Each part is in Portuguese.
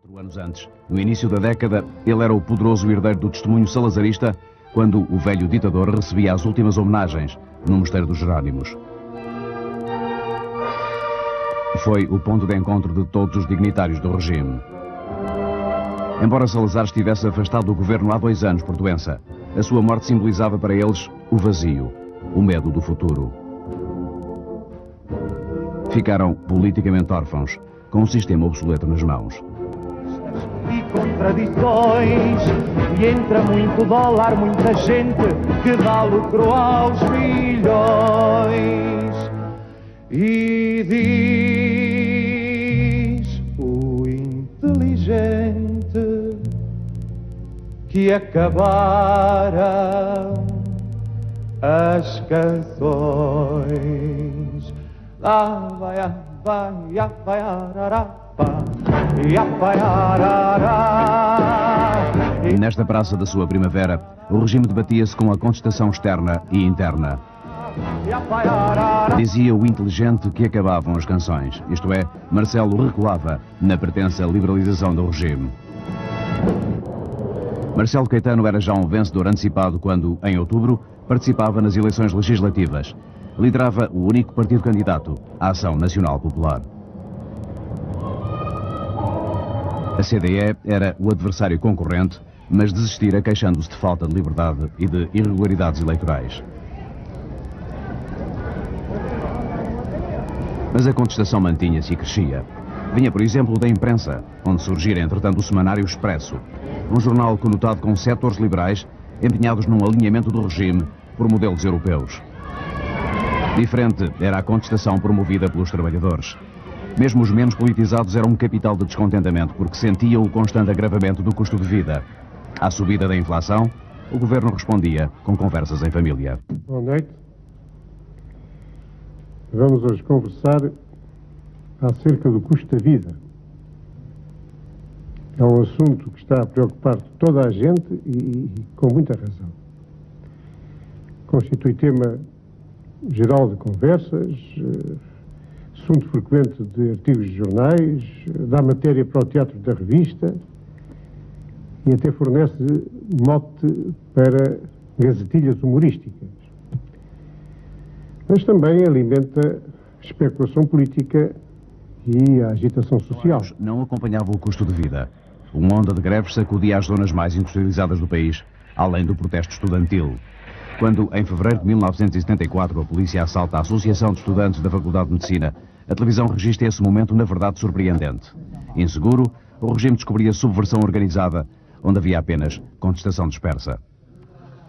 4 anos antes, no início da década, ele era o poderoso herdeiro do testemunho salazarista quando o velho ditador recebia as últimas homenagens no Mosteiro dos Jerónimos. Foi o ponto de encontro de todos os dignitários do regime. Embora Salazar estivesse afastado do governo há 2 anos por doença, a sua morte simbolizava para eles o vazio, o medo do futuro. Ficaram politicamente órfãos, com um sistema obsoleto nas mãos. E contradições, e entra muito dólar, muita gente que dá lucro aos milhões. E diz o inteligente que acabaram as canções. Lá vai, vai, ararapa. Nesta praça da sua primavera, o regime debatia-se com a contestação externa e interna. Dizia o inteligente que acabavam as canções, isto é, Marcelo recuava na pretensa liberalização do regime. Marcelo Caetano era já um vencedor antecipado quando, em outubro, participava nas eleições legislativas. Liderava o único partido candidato, a Ação Nacional Popular. A CDE era o adversário concorrente, mas desistira queixando-se de falta de liberdade e de irregularidades eleitorais. Mas a contestação mantinha-se e crescia. Vinha, por exemplo, da imprensa, onde surgira, entretanto, o Semanário Expresso, um jornal conotado com setores liberais empenhados num alinhamento do regime por modelos europeus. Diferente era a contestação promovida pelos trabalhadores. Mesmo os menos politizados eram um capital de descontentamento porque sentiam o constante agravamento do custo de vida. À subida da inflação, o governo respondia com conversas em família. Boa noite. Vamos hoje conversar acerca do custo da vida. É um assunto que está a preocupar toda a gente e com muita razão. Constitui tema geral de conversas, assunto frequente de artigos de jornais, dá matéria para o teatro da revista e até fornece mote para gazetilhas humorísticas. Mas também alimenta especulação política e a agitação social. Não acompanhava o custo de vida. Uma onda de greves sacudia as zonas mais industrializadas do país, além do protesto estudantil. Quando, em fevereiro de 1974, a polícia assalta a Associação de Estudantes da Faculdade de Medicina, a televisão registra esse momento, na verdade, surpreendente. Inseguro, o regime descobria subversão organizada, onde havia apenas contestação dispersa.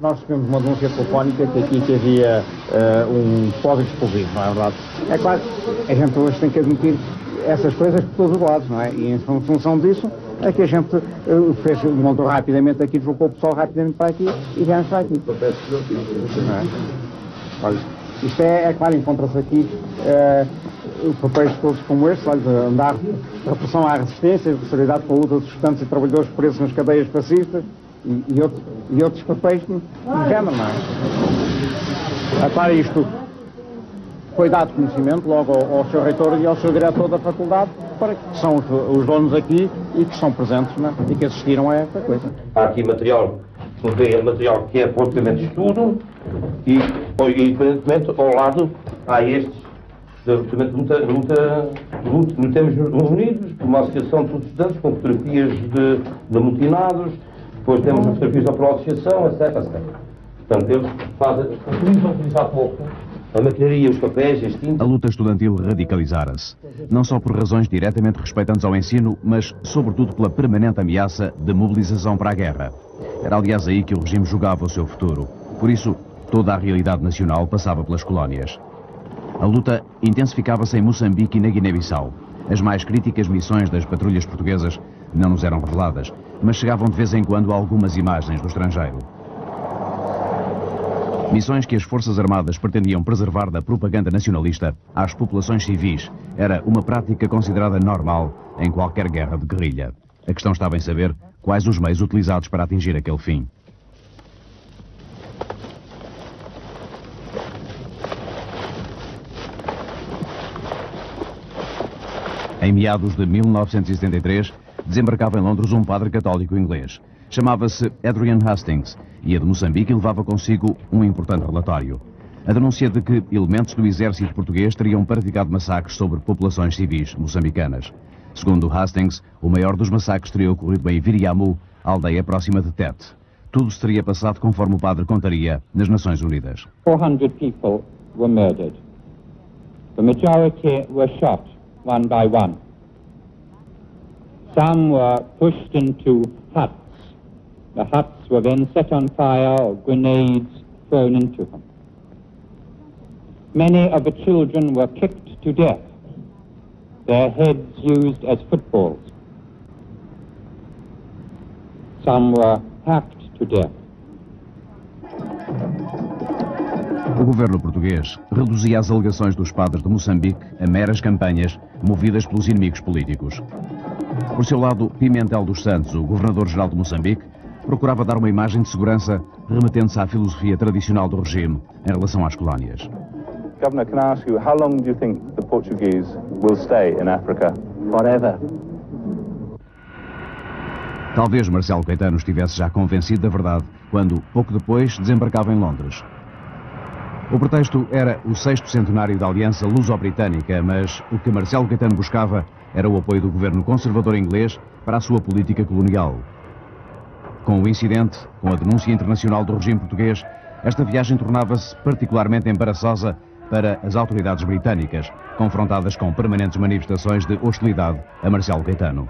Nós recebemos uma denúncia telefónica que havia um código explosivo, não é verdade? É claro, a gente hoje tem que admitir essas coisas por todos os lados, não é? E em função disso, é que a gente montou rapidamente aqui, deslocou o pessoal rapidamente para aqui e viemos para aqui. Não é? Olha, isto é claro, encontra-se aqui papéis todos como este, olha, andar repressão à resistência, solidariedade com a luta dos estudantes e trabalhadores presos nas cadeias fascistas e outros papéis do género, não é? É claro, isto foi dado conhecimento logo ao seu reitor e ao seu diretor da faculdade, para que são os donos aqui e que estão presentes, né, e que assistiram a esta coisa. Há aqui material que é para o de estudo e, evidentemente, ao lado há estes, temos reunidos por uma associação de estudantes com fotografias de amotinados, depois temos fotografias da própria associação, etc. Portanto, eles utilizam pouco a maquinaria, os papéis, as tintas. A luta estudantil radicalizara-se, não só por razões diretamente respeitantes ao ensino, mas sobretudo pela permanente ameaça de mobilização para a guerra. Era aliás aí que o regime jogava o seu futuro. Por isso, toda a realidade nacional passava pelas colónias. A luta intensificava-se em Moçambique e na Guiné-Bissau. As mais críticas missões das patrulhas portuguesas não nos eram reveladas, mas chegavam de vez em quando algumas imagens do estrangeiro. Missões que as Forças Armadas pretendiam preservar da propaganda nacionalista às populações civis. Era uma prática considerada normal em qualquer guerra de guerrilha. A questão estava em saber quais os meios utilizados para atingir aquele fim. Em meados de 1973, desembarcava em Londres um padre católico inglês. Chamava-se Adrian Hastings e a de Moçambique levava consigo um importante relatório. A denúncia de que elementos do exército português teriam praticado massacres sobre populações civis moçambicanas. Segundo Hastings, o maior dos massacres teria ocorrido em Viriamu, aldeia próxima de Tete. Tudo se teria passado conforme o padre contaria nas Nações Unidas. 400 people were murdered. The majority were shot one by one. Some were pushed into huts. The huts were then set on fire or grenades thrown into them. Many of the children were kicked to death, their heads used as footballs. Some were hacked to death. O governo português reduzia as alegações dos padres de Moçambique a meras campanhas movidas pelos inimigos políticos. Por seu lado, Pimentel dos Santos, o governador-geral de Moçambique, procurava dar uma imagem de segurança remetendo-se à filosofia tradicional do regime em relação às colónias. Governor, can I ask you, how long do you think the Portuguese will stay in Africa? Forever. Talvez Marcelo Caetano estivesse já convencido da verdade quando, pouco depois, desembarcava em Londres. O pretexto era o 6º centenário da Aliança Luso-Britânica, mas o que Marcelo Caetano buscava era o apoio do governo conservador inglês para a sua política colonial. Com o incidente, com a denúncia internacional do regime português, esta viagem tornava-se particularmente embaraçosa para as autoridades britânicas, confrontadas com permanentes manifestações de hostilidade a Marcelo Caetano.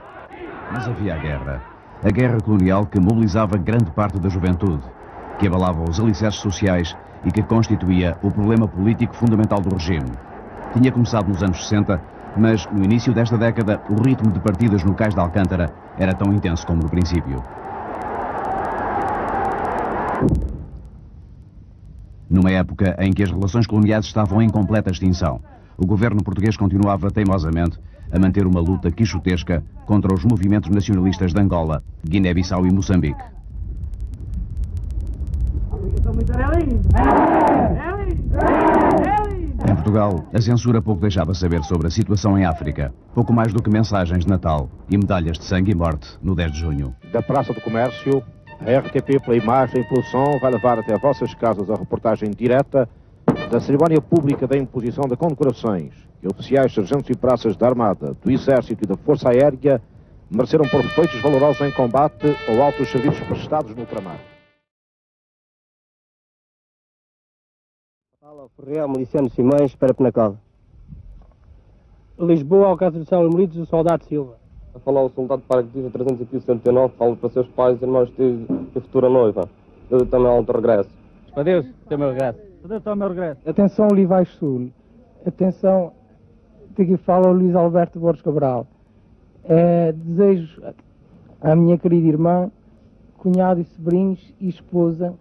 Mas havia a guerra colonial que mobilizava grande parte da juventude, que abalava os alicerces sociais e que constituía o problema político fundamental do regime. Tinha começado nos anos 60, mas no início desta década o ritmo de partidas no Cais de Alcântara era tão intenso como no princípio. Numa época em que as relações coloniais estavam em completa extinção, o governo português continuava teimosamente a manter uma luta quixotesca contra os movimentos nacionalistas de Angola, Guiné-Bissau e Moçambique. Em Portugal, a censura pouco deixava saber sobre a situação em África, pouco mais do que mensagens de Natal e medalhas de sangue e morte no 10 de junho. Da Praça do Comércio, a RTP, pela imagem e pelo som, vai levar até vossas casas a reportagem direta da cerimónia pública da imposição de condecorações que oficiais, sargentos e praças da Armada, do Exército e da Força Aérea mereceram por feitos valorosos em combate ou altos serviços prestados no ultramar. Ferreira, Miliciano Simões, para Penacova. Lisboa, ao caso de São Emilitos, do Soldado Silva. A falar o soldado paraquedista 369, falo para seus pais, irmãos e futura noiva. Eu também ao regresso. Adeus, até o meu regresso. Adeus, até o meu regresso. Atenção, Olivais Sul. Atenção, daqui fala o Luís Alberto Borges Cabral. Desejo à minha querida irmã, cunhado e sobrinhos e esposa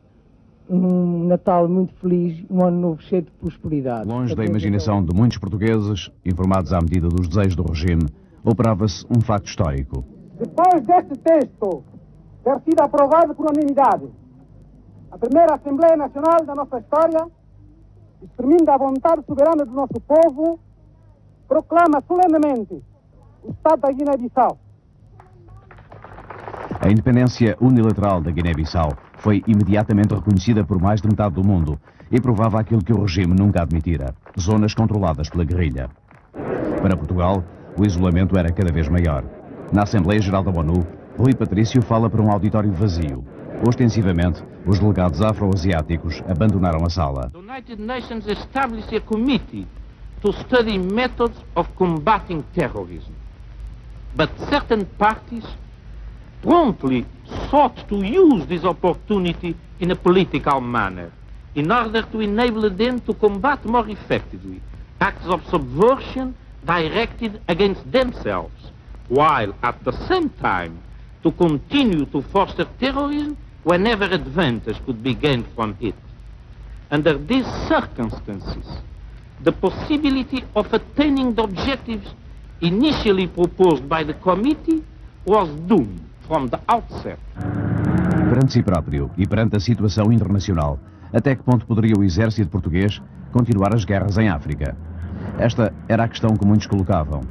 um Natal muito feliz, um ano novo cheio de prosperidade. Longe da imaginação de muitos portugueses, informados à medida dos desejos do regime, operava-se um facto histórico. Depois deste texto ter sido aprovado por unanimidade, a primeira Assembleia Nacional da nossa história, exprimindo a vontade soberana do nosso povo, proclama solenemente o Estado da Guiné-Bissau. A independência unilateral da Guiné-Bissau foi imediatamente reconhecida por mais de metade do mundo e provava aquilo que o regime nunca admitira: zonas controladas pela guerrilha. Para Portugal, o isolamento era cada vez maior. Na Assembleia Geral da ONU, Rui Patrício fala para um auditório vazio. Ostensivamente, os delegados afro-asiáticos abandonaram a sala. The United Nations established a committee to study methods of combating terrorism. But certain parties promptly sought to use this opportunity in a political manner in order to enable them to combat more effectively acts of subversion directed against themselves, while at the same time to continue to foster terrorism whenever advantage could be gained from it. Under these circumstances, the possibility of attaining the objectives initially proposed by the committee was doomed from the outset. Perante si próprio e perante a situação internacional, até que ponto poderia o exército português continuar as guerras em África? Esta era a questão que muitos colocavam.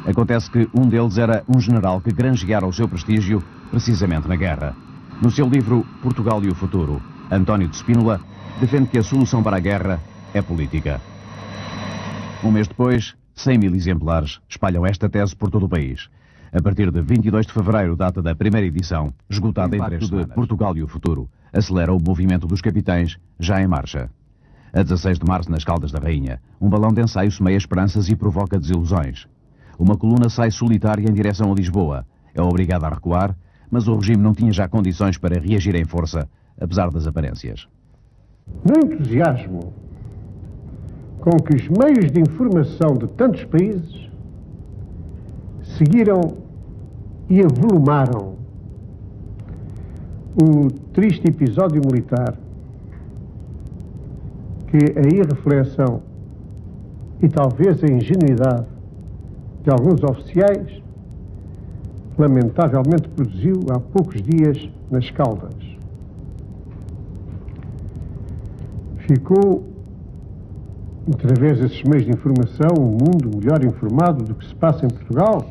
Acontece que um deles era um general que granjeara o seu prestígio precisamente na guerra. No seu livro Portugal e o Futuro, António de Spínola defende que a solução para a guerra é política. Um mês depois, 100.000 exemplares espalham esta tese por todo o país. A partir de 22 de fevereiro, data da primeira edição, esgotada em 3 semanas, Portugal e o Futuro acelera o movimento dos capitães, já em marcha. A 16 de março, nas Caldas da Rainha, um balão de ensaio semeia esperanças e provoca desilusões. Uma coluna sai solitária em direção a Lisboa. É obrigada a recuar, mas o regime não tinha já condições para reagir em força, apesar das aparências. No entusiasmo com que os meios de informação de tantos países seguiram e avolumaram o triste episódio militar, que a irreflexão e talvez a ingenuidade de alguns oficiais lamentavelmente produziu há poucos dias nas Caldas. Ficou, através desses meios de informação, um mundo melhor informado do que se passa em Portugal?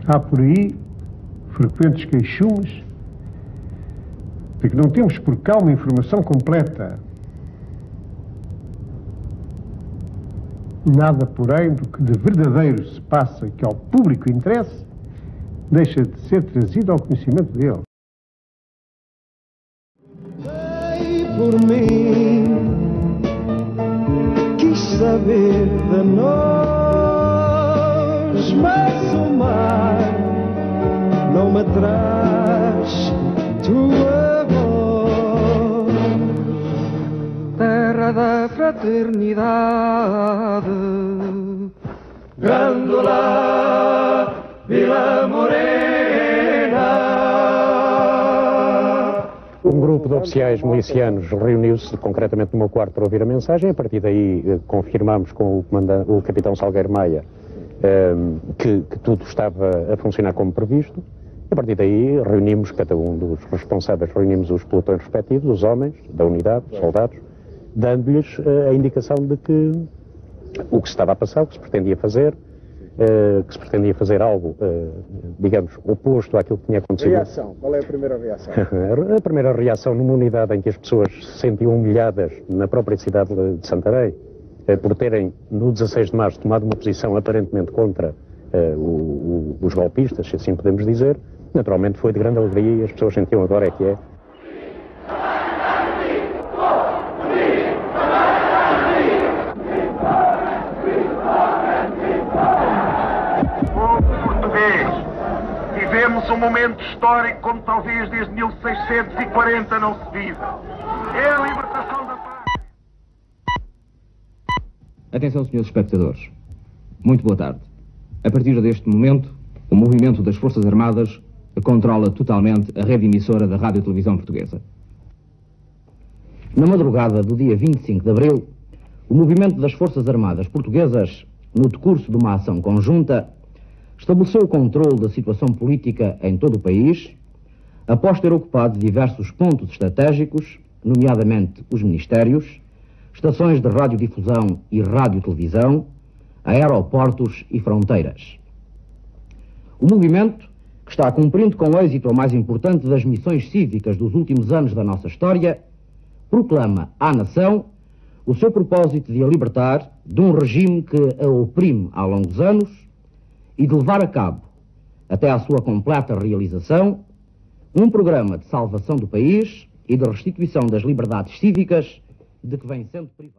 Há por aí frequentes queixumes de que não temos por cá uma informação completa. Nada, porém, do que de verdadeiro se passa e que ao público interessa, deixa de ser trazido ao conhecimento dele. Por mim, quis saber de nós, mas o mar não me traz tua voz. Terra da fraternidade, Grândola, Vila Morena. Um grupo de oficiais milicianos reuniu-se concretamente no meu quarto para ouvir a mensagem. A partir daí confirmámos com o capitão Salgueiro Maia que tudo estava a funcionar como previsto. A partir daí reunimos, cada um dos responsáveis, reunimos os pelotões respectivos, os homens da unidade, os soldados, dando-lhes a indicação de que o que se estava a passar, o que se pretendia fazer, algo, digamos, oposto àquilo que tinha acontecido. Reação. Qual é a primeira reação? A primeira reação, numa unidade em que as pessoas se sentiam humilhadas na própria cidade de Santarém, por terem, no 16 de março, tomado uma posição aparentemente contra os golpistas, se assim podemos dizer, naturalmente foi de grande alegria e as pessoas sentiam agora é que é. Vivemos um momento histórico como talvez desde 1640 não se vive. É a libertação da paz. Atenção, senhores espectadores. Muito boa tarde. A partir deste momento, o movimento das Forças Armadas controla totalmente a rede emissora da Rádio e Televisão Portuguesa. Na madrugada do dia 25 de abril, o movimento das Forças Armadas Portuguesas, no decurso de uma ação conjunta, estabeleceu o controle da situação política em todo o país, após ter ocupado diversos pontos estratégicos, nomeadamente os ministérios, estações de radiodifusão e radiotelevisão, aeroportos e fronteiras. O movimento, que está cumprindo com êxito a mais importante das missões cívicas dos últimos anos da nossa história, proclama à nação o seu propósito de a libertar de um regime que a oprime há longos anos e de levar a cabo, até à sua completa realização, um programa de salvação do país e de restituição das liberdades cívicas de que vem sendo privado.